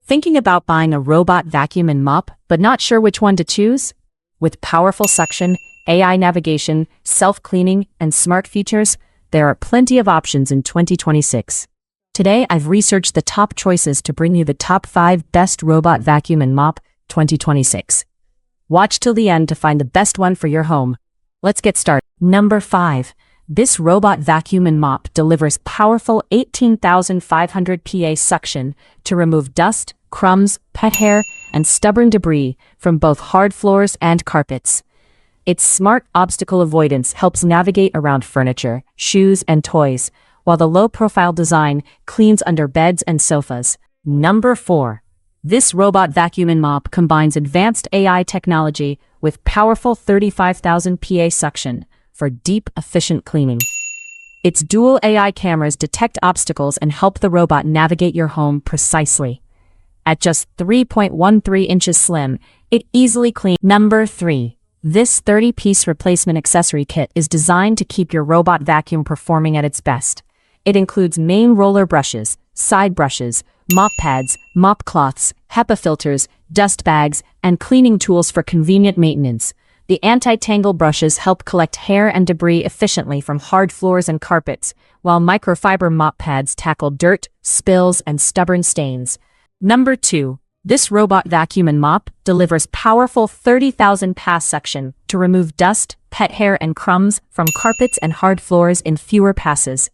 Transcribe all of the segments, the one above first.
Thinking about buying a robot vacuum and mop, but not sure which one to choose? With powerful suction, AI navigation, self-cleaning, and smart features, there are plenty of options in 2026. Today, I've researched the top choices to bring you the top 5 best robot vacuum and mop 2026. Watch till the end to find the best one for your home. Let's get started. Number 5. This robot vacuum and mop delivers powerful 18,500 PA suction to remove dust, crumbs, pet hair, and stubborn debris from both hard floors and carpets. Its smart obstacle avoidance helps navigate around furniture, shoes, and toys, while the low-profile design cleans under beds and sofas. Number 4. This robot vacuum and mop combines advanced AI technology with powerful 35,000 PA suction for deep, efficient cleaning. Its dual AI cameras detect obstacles and help the robot navigate your home precisely. At just 3.13 inches slim, it easily cleans. Number 3. This 30-piece replacement accessory kit is designed to keep your robot vacuum performing at its best. It includes main roller brushes, side brushes, mop pads, mop cloths, HEPA filters, dust bags, and cleaning tools for convenient maintenance. The anti-tangle brushes help collect hair and debris efficiently from hard floors and carpets, while microfiber mop pads tackle dirt, spills, and stubborn stains. Number 2. This robot vacuum and mop delivers powerful 30,000 PA suction to remove dust, pet hair, and crumbs from carpets and hard floors in fewer passes.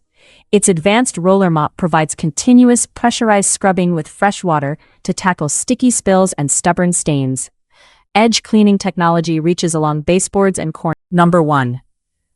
Its advanced roller mop provides continuous pressurized scrubbing with fresh water to tackle sticky spills and stubborn stains. Edge cleaning technology reaches along baseboards and corners. Number 1.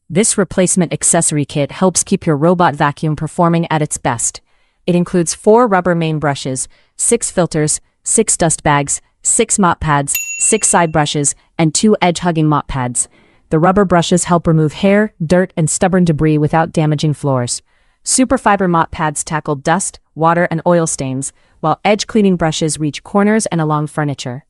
This replacement accessory kit helps keep your robot vacuum performing at its best. It includes 4 rubber main brushes, 6 filters, 6 dust bags, 6 mop pads, 6 side brushes, and 2 edge-hugging mop pads. The rubber brushes help remove hair, dirt, and stubborn debris without damaging floors. Superfiber mop pads tackle dust, water, and oil stains, while edge cleaning brushes reach corners and along furniture.